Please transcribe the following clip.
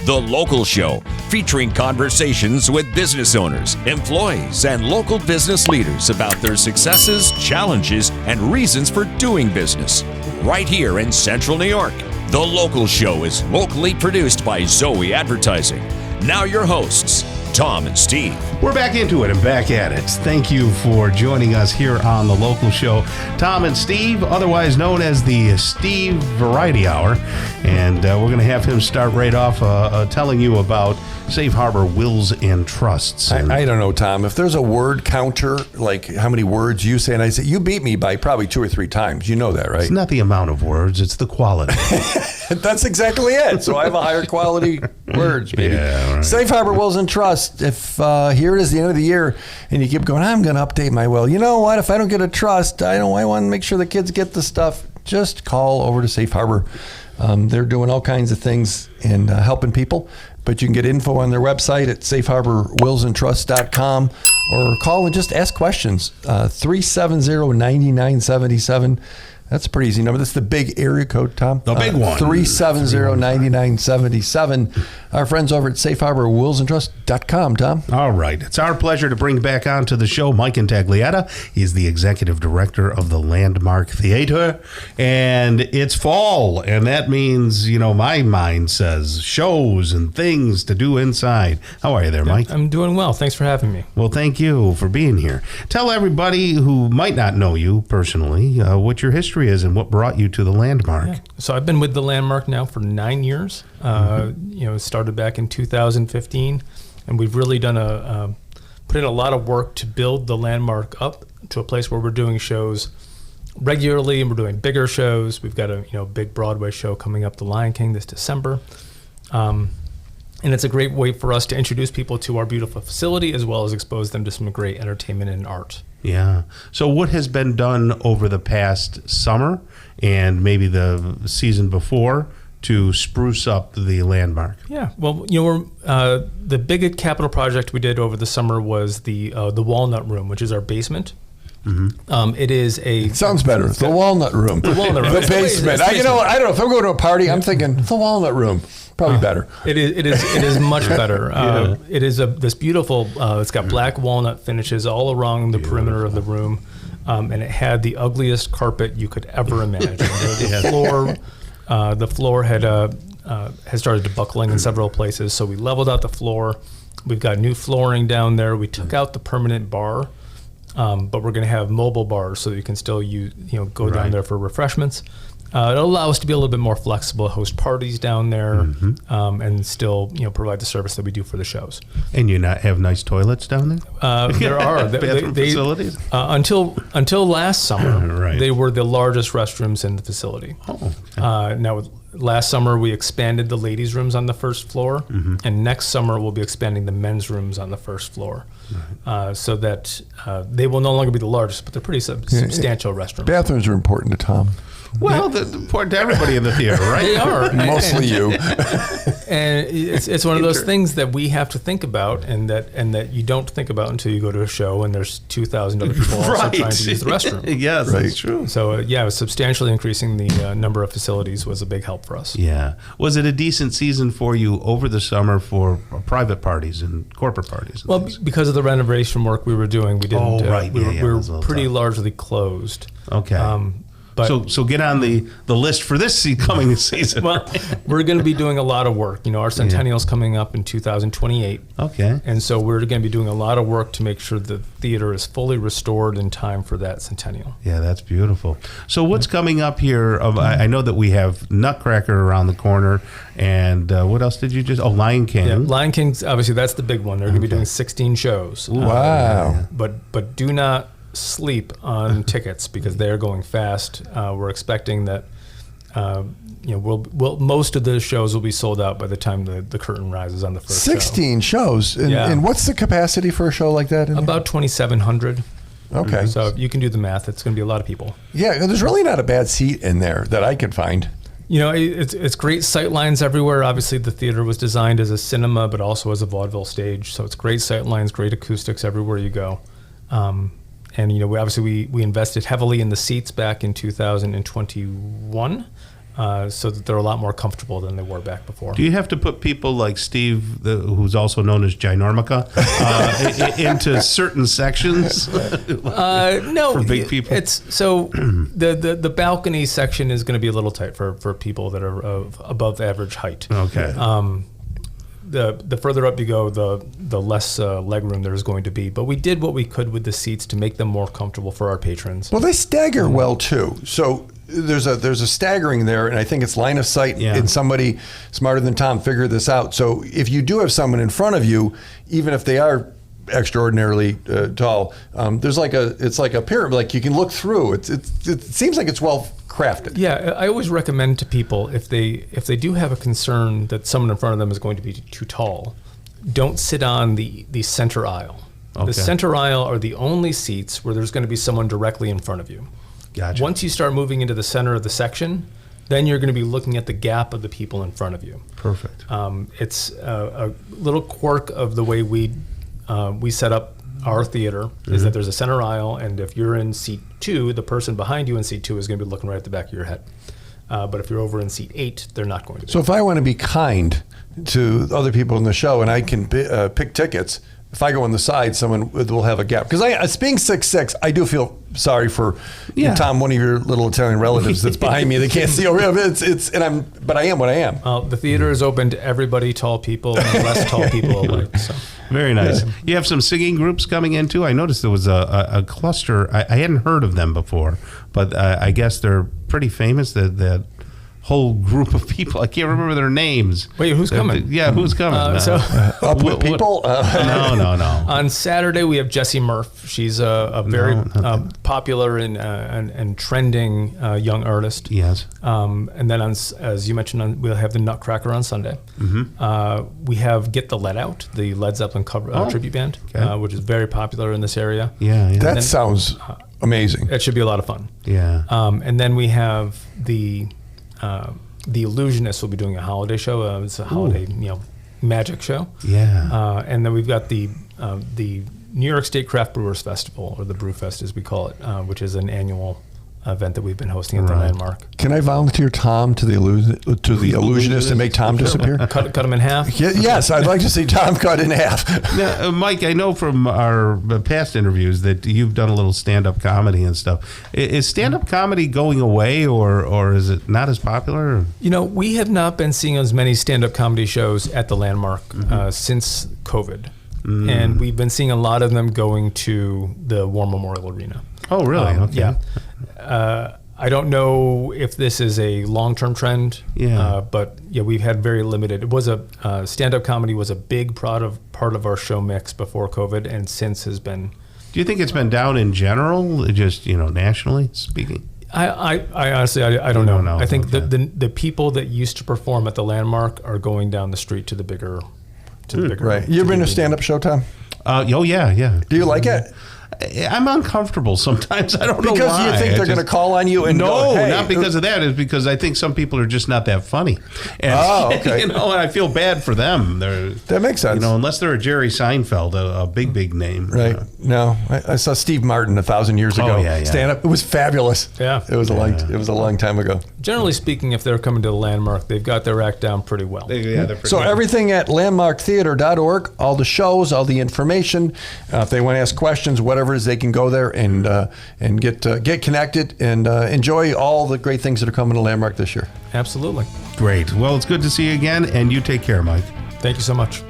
The Local Show, featuring conversations with business owners, employees, and local business leaders about their successes, challenges, and reasons for doing business. Right here in Central New York. The Local Show is locally produced by Zoe Advertising. Now your hosts, Tom and Steve. We're back into it and back at it. Thank you for joining us here on The Local Show. Tom and Steve, otherwise known as the Steve Variety Hour. And we're going to have him start right off telling you about Safe Harbor Wills and Trusts. I don't know, Tom. If there's a word counter, like how many words you say, and I say, you beat me by probably 2 or 3 times. You know that, right? It's not the amount of words, it's the quality. That's exactly it. So I have a higher quality words, baby. Yeah, right. Safe Harbor Wills and Trust. If here it is the end of the year and you keep going, I'm going to update my will. You know what? If I don't get a trust, I want to make sure the kids get the stuff. Just call over to Safe Harbor. They're doing all kinds of things and helping people. But you can get info on their website at safeharborwillsandtrust.com or call and just ask questions. 370-9977. That's a pretty easy number. That's the big area code, Tom. The big one. 370-9977. Our friends over at safeharborwillsandtrust.com, Tom. All right. It's our pleasure to bring back onto the show Mike Intaglietta. He's the executive director of the Landmark Theater. And it's fall. And that means, my mind says shows and things to do inside. How are you there, Mike? I'm doing well. Thanks for having me. Well, thank you for being here. Tell everybody who might not know you personally what your history is and what brought you to the Landmark. Yeah. So I've been with the Landmark now for 9 years. Started back in 2015, and we've really done put in a lot of work to build the Landmark up to a place where we're doing shows regularly, and we're doing bigger shows. We've got a big Broadway show coming up, The Lion King, this December. And it's a great way for us to introduce people to our beautiful facility as well as expose them to some great entertainment and art. Yeah. So what has been done over the past summer and maybe the season before to spruce up the Landmark? Yeah. Well, the big capital project we did over the summer was the Walnut Room, which is our basement. Mm-hmm. It sounds better. The Walnut Room. The Walnut Room. The basement. I don't know. If I'm going to a party, I'm thinking the Walnut Room. Probably better. It is much better. Yeah. It is this beautiful. It's got black walnut finishes all around the perimeter of the room, and it had the ugliest carpet you could ever imagine. The floor has started to buckling in several places, so we leveled out the floor. We've got new flooring down there. We took out the permanent bar, but we're going to have mobile bars so that you can still go down there for refreshments. It'll allow us to be a little bit more flexible, host parties down there, and still provide the service that we do for the shows. And you not have nice toilets down there? There are bathroom facilities. Until last summer, right. They were the largest restrooms in the facility. Oh, okay. Now, last summer we expanded the ladies' rooms on the first floor, and next summer we'll be expanding the men's rooms on the first floor, so that they will no longer be the largest, but they're pretty substantial restrooms. Bathrooms are important to Tom. Well, they're important to everybody in the theater, right? They are. Mostly you. And it's one of those things that we have to think about, and that you don't think about until you go to a show and there's 2,000 other people also trying to use the restroom. Yes, right. That's true. So, substantially increasing the number of facilities was a big help for us. Yeah. Was it a decent season for you over the summer for private parties and corporate parties? And well, because of the renovation work we were doing, we didn't. We were pretty largely closed. Okay. But so get on the list for this coming season. Well, we're going to be doing a lot of work. Our centennial's coming up in 2028. Okay. And so we're going to be doing a lot of work to make sure the theater is fully restored in time for that centennial. Yeah, that's beautiful. So what's coming up here? I know that we have Nutcracker around the corner, and what else did you just? Oh, Lion King. Yeah, Lion King's obviously that's the big one. They're going to be doing 16 shows. Wow. But do not sleep on tickets because they're going fast. We're expecting that most of the shows will be sold out by the time the curtain rises on the first 16 shows. And what's the capacity for a show like that? About 2,700. Okay. So you can do the math. It's going to be a lot of people. Yeah, there's really not a bad seat in there that I could find. It's great sight lines everywhere. Obviously, the theater was designed as a cinema, but also as a vaudeville stage. So it's great sight lines, great acoustics everywhere you go. And we invested heavily in the seats back in 2021. so that they're a lot more comfortable than they were back before. Do you have to put people like Steve, who's also known as Ginormica, into certain sections? No, for big people. It's so the balcony section is going to be a little tight for people that are of above average height. Okay. The further up you go, the less leg room there's going to be. But we did what we could with the seats to make them more comfortable for our patrons. Well, they stagger well too. So there's a staggering there, and I think it's line of sight. Yeah. And somebody smarter than Tom figured this out. So if you do have someone in front of you, even if they are extraordinarily tall, it's like a pyramid. Like you can look through. It seems like it's well crafted. Yeah, I always recommend to people if they do have a concern that someone in front of them is going to be too tall, don't sit on the center aisle. Okay. The center aisle are the only seats where there's going to be someone directly in front of you. Gotcha. Once you start moving into the center of the section, then you're going to be looking at the gap of the people in front of you. Perfect. It's a little quirk of the way we set up our theater is that there's a center aisle, and if you're in seat 2, the person behind you in seat 2 is going to be looking right at the back of your head. But if you're over in seat 8, they're not going to be. So if I want to be kind to other people in the show and I can pick tickets, if I go on the side, someone will have a gap. Because being 6'6", I do feel sorry for Tom, one of your little Italian relatives that's behind me. They can't see over. But I am what I am. The theater is open to everybody, tall people and less tall people alike. So. Very nice. You have some singing groups coming in too. I noticed there was a cluster. I hadn't heard of them before, but I guess they're pretty famous. That whole group of people. I can't remember their names. Wait, who's coming? Yeah, who's coming? Up with people? No. On Saturday, we have Jessie Murph. She's a very popular and trending young artist. Yes. And then, as you mentioned, we'll have the Nutcracker on Sunday. Mm-hmm. We have Get the Lead Out, the Led Zeppelin tribute band, which is very popular in this area. Yeah. That sounds amazing. It should be a lot of fun. Yeah. And then we have the Illusionists will be doing a holiday show. It's a holiday, magic show. Yeah. And then we've got the New York State Craft Brewers Festival, or the Brewfest as we call it, which is an annual event that we've been hosting at the Landmark. Can I volunteer Tom to the Illusionist and make Tom disappear? Cut him in half? Yes, I'd like to see Tom cut in half. Now, Mike, I know from our past interviews that you've done a little stand-up comedy and stuff. Is stand-up comedy going away, or is it not as popular? We have not been seeing as many stand-up comedy shows at the Landmark since COVID. And we've been seeing a lot of them going to the War Memorial Arena. Oh, really? Okay. Yeah. I don't know if this is a long-term trend. Yeah. But we've had very limited. It was stand-up comedy was a big part of our show mix before COVID, and since has been. Do you think it's been down in general, just nationally speaking? I honestly I don't know. I think okay. the people that used to perform at the Landmark are going down the street to the bigger. Right. You ever been to a stand-up show, Tom? Oh yeah. Do you like it? I'm uncomfortable sometimes. I don't know why. Because you think they're going to call on you and no, go, hey. Not because of that. It's because I think some people are just not that funny. And, okay. And I feel bad for them. That makes sense. Unless they're a Jerry Seinfeld, a big name. Right. No, I saw Steve Martin 1,000 years ago. Yeah. Stand up. It was fabulous. Yeah. It was a long time ago. Generally speaking, if they're coming to the Landmark, they've got their act down pretty well. They're pretty so good. Everything at landmarktheater.org, all the shows, all the information. If they want to ask questions, whatever it is, they can go there and get connected and enjoy all the great things that are coming to Landmark this year. Absolutely. Great. Well, it's good to see you again, and you take care, Mike. Thank you so much.